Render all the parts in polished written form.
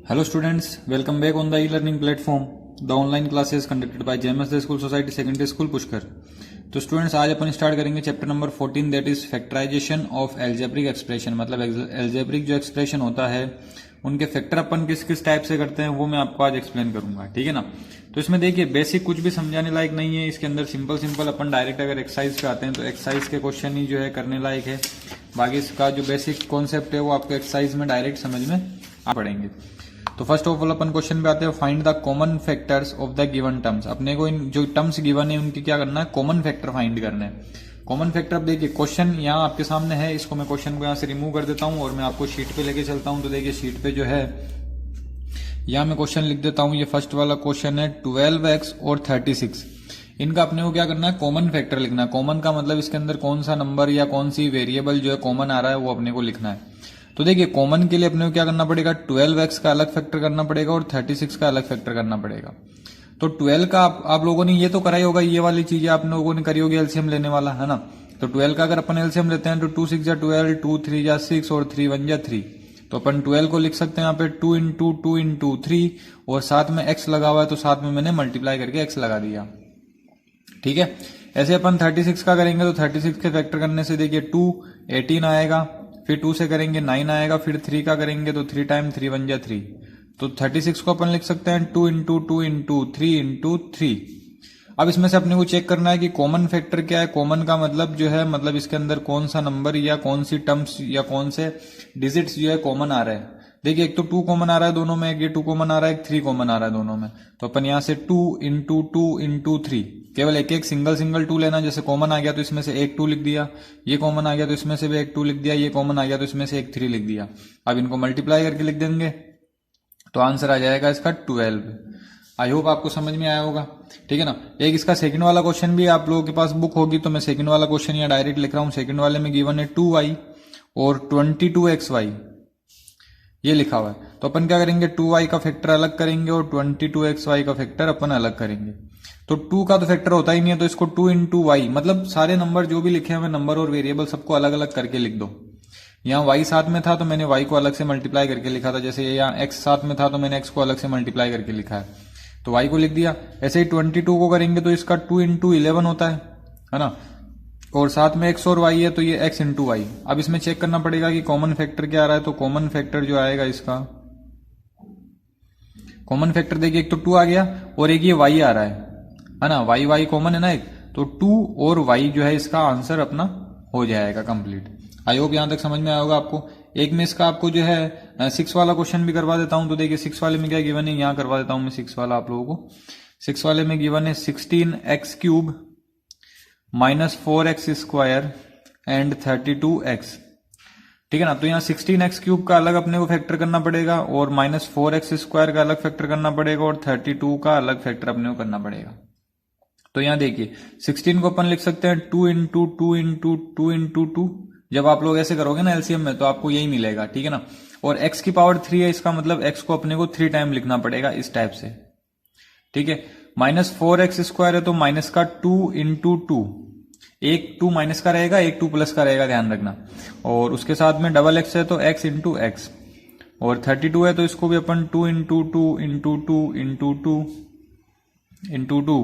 Hello students, welcome back on the e-learning platform. The online classes conducted by JMS The School Society Secondary School Pushkar. तो students आज अपन start करेंगे chapter number 14 that is factorization of algebraic expression. मतलब algebraic जो expression होता है उनके factor अपन किस किस टाइप से करते हैं वो मैं आपको आज एक्सप्लेन करूंगा, ठीक है ना। तो इसमें देखिए बेसिक कुछ भी समझाने लायक नहीं है, इसके अंदर सिंपल अपन डायरेक्ट अगर एक्सरसाइज पे आते हैं तो एक्सरसाइज के क्वेश्चन ही जो है करने लायक है। बाकी इसका जो बेसिक कॉन्सेप्ट है वो आपको एक्सरसाइज में डायरेक्ट समझ में आ पड़ेंगे। तो first of all upon question पे आते हैं, find the common factors of the given terms. अपने को इन जो टर्म्स गिवन है उनकी क्या करना है, कॉमन फैक्टर फाइंड करना है। कॉमन फैक्टर अब देखिए क्वेश्चन यहाँ आपके सामने है, इसको मैं क्वेश्चन को यहाँ से रिमूव कर देता हूँ और मैं आपको शीट पे लेके चलता हूँ। तो देखिए शीट पे जो है यहाँ मैं क्वेश्चन लिख देता हूँ। ये फर्स्ट वाला क्वेश्चन है 12x और 36। इनका अपने को क्या करना है, कॉमन फैक्टर लिखना है। कॉमन का मतलब इसके अंदर कौन सा नंबर या कौन सी वेरिएबल जो है कॉमन आ रहा है वो अपने को लिखना है। तो देखिए कॉमन के लिए अपने को क्या करना पड़ेगा, 12x का अलग फैक्टर करना पड़ेगा और 36 का अलग फैक्टर करना पड़ेगा। तो 12 का आप लोगों ने ये तो करा ही होगा, ये वाली चीजें आप लोगों ने करी होगी एलसीएम लेने वाला, है ना। तो 12 का अगर अपन एलसीएम लेते हैं तो 2 6 जा 12, 2 3 जा 6 और 3 1 जा 3। तो अपन 12 को लिख सकते हैं यहाँ पे 2 इंटू 2 इंटू 3 और साथ में x लगा हुआ है तो साथ में मैंने मल्टीप्लाई करके x लगा दिया, ठीक है। ऐसे अपन 36 का करेंगे तो 36 के फैक्टर करने से देखिए 2 18 आएगा, फिर 2 से करेंगे 9 आएगा, फिर 3 का करेंगे तो 3 टाइम 3 1 जा 3। तो 36 को अपन लिख सकते हैं 2 इंटू 2 इंटू 3 इंटू 3। अब इसमें से अपने को चेक करना है कि कॉमन फैक्टर क्या है। कॉमन का मतलब जो है मतलब इसके अंदर कौन सा नंबर या कौन सी टर्म्स या कौन से डिजिट्स जो है कॉमन आ रहे हैं। देखिए एक तो 2 कॉमन आ रहा है दोनों में, एक ये 2 कॉमन आ रहा है, एक 3 कॉमन आ रहा है दोनों में। तो अपन यहाँ से 2 इंटू 2 इंटू 3 केवल एक सिंगल 2 लेना। जैसे कॉमन आ गया तो इसमें से एक 2 लिख दिया, ये कॉमन आ गया तो इसमें से भी एक 2 लिख दिया, ये कॉमन आ गया तो इसमें से एक 3 लिख दिया। अब इनको मल्टीप्लाई करके लिख देंगे तो आंसर आ जाएगा इसका 12। आई होप आपको समझ में आया होगा, ठीक है ना। एक इसका सेकंड वाला क्वेश्चन भी आप लोगों के पास बुक होगी तो मैं सेकंड वाला क्वेश्चन यहाँ डायरेक्ट लिख रहा हूँ। सेकंड वाले में गिवन है 2y और 22xy, ये लिखा हुआ है। तो अपन क्या करेंगे, 2y का फैक्टर अलग करेंगे और 22xy का फैक्टर अपन अलग करेंगे। तो 2 का तो फैक्टर होता ही नहीं है तो इसको 2 इंटू वाई, मतलब सारे नंबर जो भी लिखे हुए नंबर और वेरिएबल सबको अलग अलग करके लिख दो। यहाँ y साथ में था तो मैंने y को अलग से मल्टीप्लाई करके लिखा था, जैसे यहाँ x साथ में था तो मैंने x को अलग से मल्टीप्लाई करके लिखा है, तो y को लिख दिया। ऐसे ही 22 को करेंगे तो इसका 2 इंटू 11 होता है ना, और साथ में x और y है तो ये x इंटू वाई। अब इसमें चेक करना पड़ेगा कि कॉमन फैक्टर क्या आ रहा है। तो कॉमन फैक्टर जो आएगा इसका कॉमन फैक्टर देखिए एक तो 2 आ गया और एक ये y आ रहा है ना, y कॉमन है ना एक, तो 2 और y जो है इसका आंसर अपना हो जाएगा कंप्लीट। आई होप यहां तक समझ में आया होगा आपको। एक में इसका आपको जो है 6 वाला क्वेश्चन भी करवा देता हूं। तो देखिए 6 वाले में क्या गिवन है, यहां करवा देता हूं मैं 6 वाला आप लोगों को। 6 वाले में गिवन है 16x cube minus 4x square and 32x, ठीक है ना। तो यहाँ 16x क्यूब का अलग अपने को फैक्टर करना पड़ेगा और माइनस 4x स्क्वायर का अलग फैक्टर करना पड़ेगा और 32 का अलग फैक्टर अपने को करना पड़ेगा। तो यहाँ देखिए 16 को अपन लिख सकते हैं 2 इंटू 2 इंटू 2 इंटू 2। जब आप लोग ऐसे करोगे ना एलसीएम में तो आपको यही मिलेगा, ठीक है ना। और x की पावर 3 है, इसका मतलब x को अपने को 3 टाइम लिखना पड़ेगा इस टाइप से, ठीक है। माइनस 4x स्क्वायर है तो माइनस का 2 इंटू 2, एक 2 माइनस का रहेगा, एक 2 प्लस का रहेगा, ध्यान रखना। और उसके साथ में डबल x है तो x इंटू एक्स, और 32 है तो इसको भी अपन 2 इंटू 2 इंटू 2 इंटू 2 इंटू 2,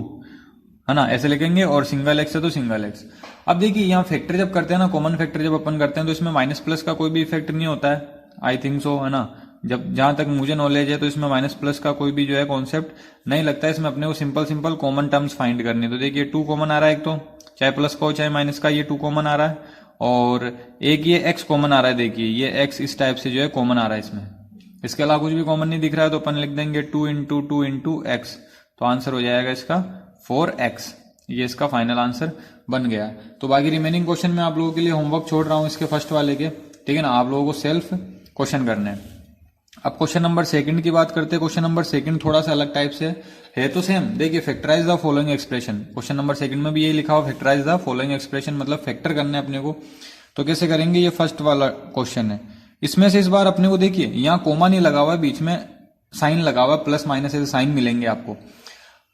है ना, ऐसे लिखेंगे। और सिंगल x है तो सिंगल x। अब देखिए यहाँ फैक्टर जब करते हैं ना, कॉमन फैक्टर जब अपन करते हैं तो इसमें माइनस प्लस का कोई भी इफेक्ट नहीं होता है, आई थिंक सो, है ना। जब जहां तक मुझे नॉलेज है तो इसमें माइनस प्लस का कोई भी जो है कॉन्सेप्ट नहीं लगता है। इसमें अपने को सिंपल कॉमन टर्म्स फाइंड करनी है। तो देखिए 2 कॉमन आ रहा है एक तो, चाहे प्लस का हो चाहे माइनस का, ये 2 कॉमन आ रहा है और एक ये x कॉमन आ रहा है। देखिए ये x इस टाइप से जो है कॉमन आ रहा है इसमें, इसके अलावा कुछ भी कॉमन नहीं दिख रहा है तो अपन लिख देंगे 2 इंटू 2 इंटू एक्स। तो आंसर हो जाएगा इसका 4x, ये इसका फाइनल आंसर बन गया। तो बाकी रिमेनिंग क्वेश्चन मैं आप लोगों के लिए होमवर्क छोड़ रहा हूं इसके फर्स्ट वाले के, ठीक है ना। आप लोगों को सेल्फ क्वेश्चन करने हैं। अब क्वेश्चन नंबर सेकंड की बात करते हैं। क्वेश्चन नंबर सेकंड थोड़ा सा अलग टाइप से है तो सेम। देखिए factorize the following expression, question number second में भी यही लिखा हुआ फैक्टराइज द फॉलोइंग एक्सप्रेशन, मतलब फैक्टर करने अपने को। तो कैसे करेंगे, ये फर्स्ट वाला क्वेश्चन है। इसमें से इस बार अपने को देखिए यहाँ कोमा नहीं लगा हुआ है, बीच में साइन लगा हुआ है, प्लस माइनस ऐसे साइन मिलेंगे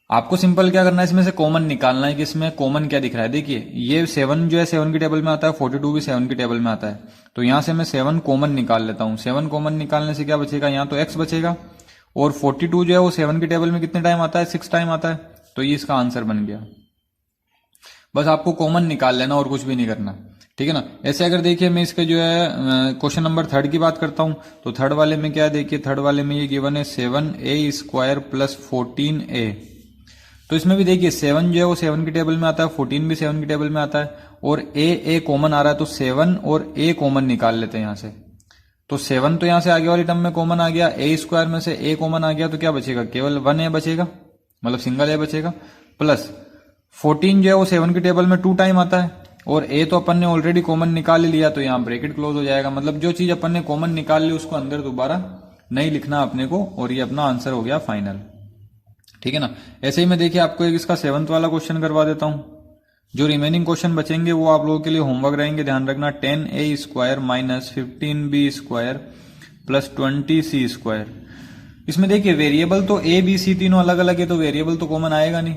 आपको सिंपल क्या करना है, इसमें से कॉमन निकालना है कि इसमें कॉमन क्या दिख रहा है। देखिए ये 7 जो है 7 की टेबल में आता है, 42 भी 7 की टेबल में आता है। तो यहां से मैं 7 कॉमन निकाल लेता हूं। 7 कॉमन निकालने से क्या बचेगा, यहाँ तो x बचेगा और 42 जो है वो 7 की टेबल में कितने टाइम आता है, 6 टाइम आता है। तो ये इसका आंसर बन गया। बस आपको कॉमन निकाल लेना और कुछ भी नहीं करना, ठीक है ना। ऐसे अगर देखिए मैं इसके जो है क्वेश्चन नंबर 3 की बात करता हूं, तो थर्ड वाले में क्या देखिए, थर्ड वाले में ये गिवन है 7a² प्लस 14a। तो इसमें भी देखिए 7 जो है वो 7 की टेबल में आता है, 14 भी 7 की टेबल में आता है, और a कॉमन आ रहा है, तो 7 और a कॉमन निकाल लेते हैं यहां से। तो 7 तो यहां से आगे वाली टर्म में कॉमन आ गया, a² में से a कॉमन आ गया, तो क्या बचेगा, केवल 1a बचेगा, मतलब सिंगल a बचेगा। प्लस 14 जो है वो 7 की टेबल में 2 टाइम आता है, और a तो अपन ने ऑलरेडी कॉमन निकाल लिया, तो यहाँ ब्रैकेट क्लोज हो जाएगा। मतलब जो चीज अपन ने कॉमन निकाल ली उसको अंदर दोबारा नहीं लिखना अपने को, और ये अपना आंसर हो गया फाइनल, ठीक है ना। ऐसे ही मैं देखिए आपको एक इसका 7th वाला क्वेश्चन करवा देता हूं। जो रिमेनिंग क्वेश्चन बचेंगे वो आप लोगों के लिए होमवर्क रहेंगे, ध्यान रखना। 10a² minus 15b² plus 20c²। इसमें देखिए वेरिएबल तो a b c तीनों अलग अलग है, तो वेरिएबल तो कॉमन आएगा नहीं,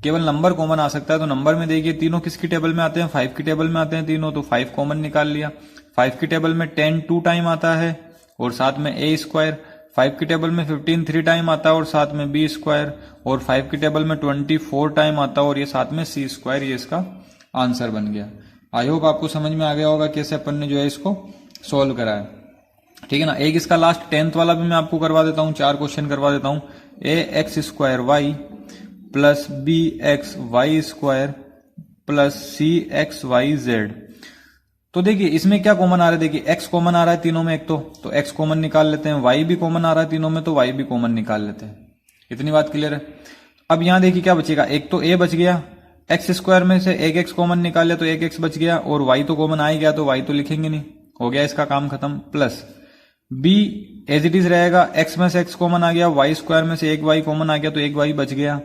केवल नंबर कॉमन आ सकता है। तो नंबर में देखिए तीनों किसकी टेबल में आते हैं, 5 की टेबल में आते हैं तीनों, तो 5 कॉमन निकाल लिया। 5 की टेबल में 10 2 टाइम आता है, और साथ में a²। 5 की टेबल में 15 3 टाइम आता है, और साथ में b²। और 5 की टेबल में 24 टाइम आता है, और ये साथ में c²। ये इसका आंसर बन गया। आई होप आपको समझ में आ गया होगा कैसे अपन ने जो है इसको सोल्व करा है, ठीक है ना। एक इसका लास्ट 10th वाला भी मैं आपको करवा देता हूं, 4 क्वेश्चन करवा देता हूं। ax² plus bxy² plus cxyz। तो देखिए इसमें क्या कॉमन आ रहा है, देखिए x कॉमन आ रहा है तीनों में एक, तो x कॉमन निकाल लेते हैं। y भी कॉमन आ रहा है तीनों में, तो y भी कॉमन निकाल लेते हैं। इतनी बात क्लियर है। अब यहां देखिए क्या बचेगा, एक तो a बच गया, x² में से एक x कॉमन निकाल लिया तो एक x बच गया, और y तो कॉमन आ ही गया, तो y तो लिखेंगे नहीं, हो गया इसका काम खत्म। Plus b as it is रहेगा, x में से x कॉमन आ गया, y² में से एक y कॉमन आ गया, तो एक y बच गया।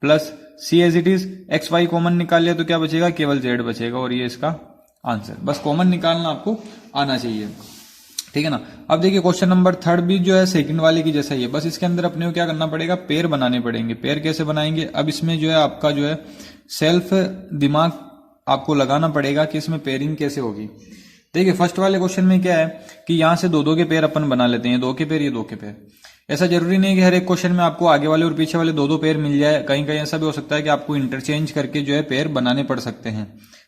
Plus c as it is, x y common निकाल लिया तो क्या बचेगा, केवल z बचेगा, और ये इसका आंसर। बस कॉमन निकालना आपको आना चाहिए, ठीक है ना। अब देखिए क्वेश्चन नंबर 3 भी जो है सेकंड वाले की जैसा ही है, बस इसके अंदर अपने को क्या करना पड़ेगा, पेयर बनाने पड़ेंगे। पेयर कैसे बनाएंगे, अब इसमें जो है आपका जो है सेल्फ दिमाग आपको लगाना पड़ेगा कि इसमें पेयरिंग कैसे होगी। देखिए फर्स्ट वाले क्वेश्चन में क्या है कि यहां से 2 2 के पेयर अपन बना लेते हैं, 2 के पेयर, ये 2 के पेयर। ऐसा जरूरी नहीं है कि हर एक क्वेश्चन में आपको आगे वाले और पीछे वाले 2 2 पेयर मिल जाए, कहीं कहीं ऐसा भी हो सकता है कि आपको इंटरचेंज करके जो है पेयर बनाने पड़ सकते हैं।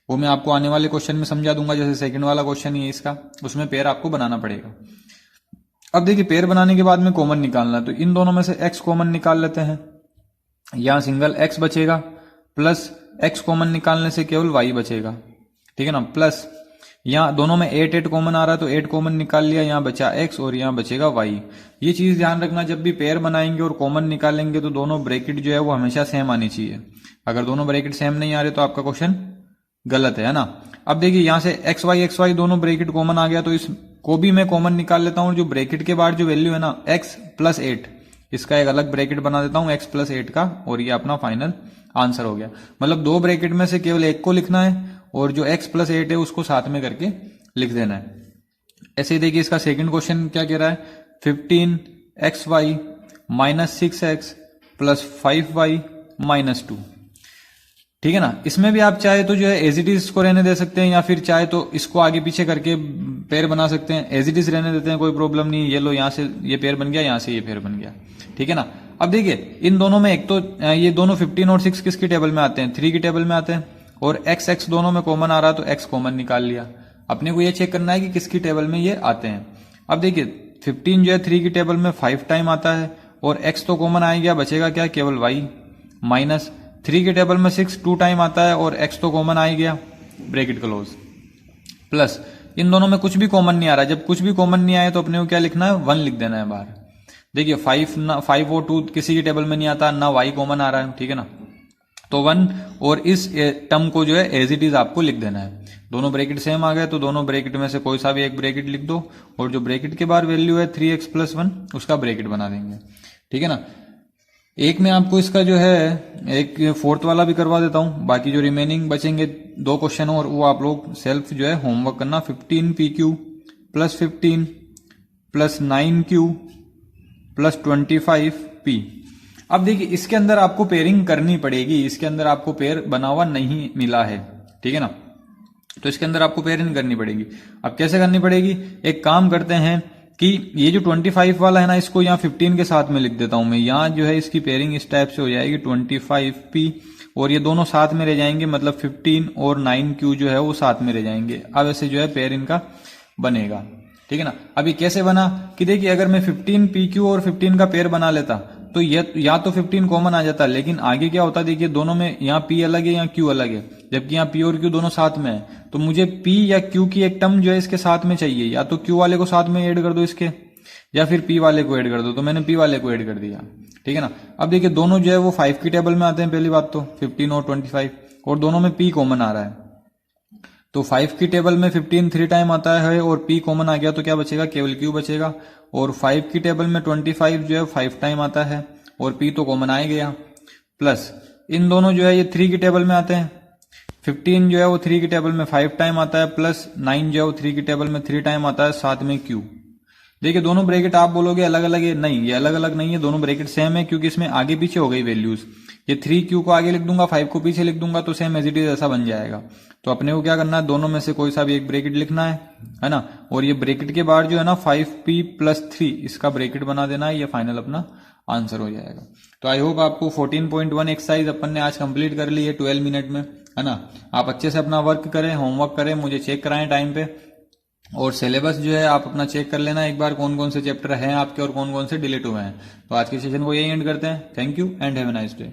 वो मैं आपको आने वाले क्वेश्चन में समझा दूंगा, जैसे सेकंड वाला क्वेश्चन ही है इसका, उसमें पेयर आपको बनाना पड़ेगा। अब देखिए पेयर बनाने के बाद में कॉमन निकालना, तो इन दोनों में से x कॉमन निकाल लेते हैं, यहां सिंगल x बचेगा, प्लस x कॉमन निकालने से केवल y बचेगा, ठीक है ना। प्लस यहाँ दोनों में 8 8 कॉमन आ रहा है, तो 8 कॉमन निकाल लिया, यहाँ बचा x और यहाँ बचेगा y। ये चीज ध्यान रखना, जब भी पेयर बनाएंगे और कॉमन निकालेंगे तो दोनों ब्रैकेट जो है वो हमेशा सेम आनी चाहिए। अगर दोनों ब्रैकेट सेम नहीं आ रहे तो आपका क्वेश्चन गलत है ना। अब देखिए यहां से x y दोनों ब्रैकेट कॉमन आ गया, तो इसको भी मैं कॉमन निकाल लेता हूं। जो ब्रैकेट के बाद जो वैल्यू है ना x प्लस 8, इसका एक अलग ब्रैकेट बना देता हूं x प्लस 8 का, और ये अपना फाइनल आंसर हो गया। मतलब 2 ब्रैकेट में से केवल एक को लिखना है, और जो x प्लस 8 है उसको साथ में करके लिख देना है। ऐसे ही देखिए इसका सेकंड क्वेश्चन क्या कह रहा है, 15xy minus 6x plus 5y minus 2, ठीक है ना। इसमें भी आप चाहे तो जो है एज इट इज इसको रहने दे सकते हैं, या फिर चाहे तो इसको आगे पीछे करके पेयर बना सकते हैं। एज इट इज रहने देते हैं, कोई प्रॉब्लम नहीं। ये लो, यहां से ये पेयर बन गया, यहां से ये पेयर बन गया, ठीक है ना। अब देखिए इन दोनों में एक तो ये दोनों 15 और 6 किसकी टेबल में आते हैं, 3 की टेबल में आते हैं, और x दोनों में कॉमन आ रहा है, तो x कॉमन निकाल लिया। अपने को ये चेक करना है कि किसकी टेबल में ये आते हैं। अब देखिए 15 जो है 3 की टेबल में 5 टाइम आता है, और x तो कॉमन आ गया, बचेगा क्या, केवल y। माइनस 3 की टेबल में 6 2 टाइम आता है, और x तो कॉमन आ ही गया, ब्रैकेट क्लोज। प्लस इन दोनों में कुछ भी कॉमन नहीं आ रहा। जब कुछ भी कॉमन नहीं आए तो अपने को क्या लिखना है, 1 लिख देना है बाहर। देखिए 5 और 2 किसी की टेबल में नहीं आता, ना y कॉमन आ रहा है, ठीक है ना। तो 1 और इस टर्म को जो है एज इट इज आपको लिख देना है। दोनों ब्रैकेट सेम आ गए, तो दोनों ब्रैकेट में से कोई सा भी एक ब्रैकेट लिख दो, और जो ब्रैकेट के बाहर वैल्यू है 3x प्लस 1 उसका ब्रैकेट बना देंगे, ठीक है ना। एक में आपको इसका जो है एक 4th वाला भी करवा देता हूं, बाकी जो रिमेनिंग बचेंगे 2 क्वेश्चन और वो आप लोग सेल्फ जो है होमवर्क करना। 15pq plus 15 plus 9q plus 25p। अब देखिए इसके अंदर आपको पेयरिंग करनी पड़ेगी, इसके अंदर आपको पेयर बना हुआ नहीं मिला है, ठीक है ना। तो इसके अंदर आपको पेयरिंग करनी पड़ेगी। अब कैसे करनी पड़ेगी, एक काम करते हैं कि ये जो 25 वाला है ना, इसको यहाँ 15 के साथ में लिख देता हूं मैं। यहाँ जो है इसकी पेयरिंग इस टाइप से हो जाएगी 25p, और ये दोनों साथ में रह जाएंगे, मतलब 15 और 9q जो है वो साथ में रह जाएंगे। अब ऐसे जो है पेयर इनका बनेगा, ठीक है ना। अभी कैसे बना कि देखिए, अगर मैं 15pq और 15 का पेयर बना लेता तो ये या तो 15 कॉमन आ जाता, लेकिन आगे क्या होता, देखिए दोनों में यहाँ p अलग है, यहाँ q अलग है, जबकि यहाँ p और q दोनों साथ में है। तो मुझे p या q की एक टर्म जो है इसके साथ में चाहिए, या तो q वाले को साथ में ऐड कर दो इसके, या फिर p वाले को ऐड कर दो। तो मैंने p वाले को ऐड कर दिया, ठीक है ना। अब देखिए दोनों जो है वो 5 की टेबल में आते हैं, पहली बात तो 15 और 25, और दोनों में p कॉमन आ रहा है। तो 5 की टेबल में 15 3 टाइम आता है और p कॉमन आ गया, तो क्या बचेगा, केवल q बचेगा। और 5 की टेबल में 25 जो है 5 टाइम आता है और p तो कॉमन आ ही गया। प्लस इन दोनों जो है ये 3 की टेबल में आते हैं, 15 जो है वो 3 की टेबल में 5 टाइम आता है, प्लस 9 जो है वो 3 की टेबल में 3 टाइम आता है, साथ में q। देखिए दोनों ब्रैकेट आप बोलोगे अलग अलग है, नहीं, ये अलग अलग नहीं है, दोनों ब्रैकेट सेम है, क्योंकि इसमें आगे पीछे हो गई वैल्यूज। ये 3q को आगे लिख दूंगा, 5 को पीछे लिख दूंगा, तो सेम एज इट इज ऐसा बन जाएगा। तो अपने को क्या करना है, दोनों में से कोई सा भी एक ब्रैकेट लिखना है ना। और ये ब्रैकेट के बाद जो है ना 5p + 3 इसका ब्रैकेट बना देना है, ये फाइनल अपना आंसर हो जाएगा। तो आई होप आपको 14.1 एक्सरसाइज अपन ने आज कंप्लीट कर ली है 12 मिनट में, है ना। आप अच्छे से अपना वर्क करें, होमवर्क करें, मुझे चेक कराएं टाइम पे, और सिलेबस जो है आप अपना चेक कर लेना एक बार, कौन कौन से चैप्टर हैं आपके और कौन कौन से डिलीट हुए हैं। तो आज के सेशन को यही एंड करते हैं। Thank you and have a nice day.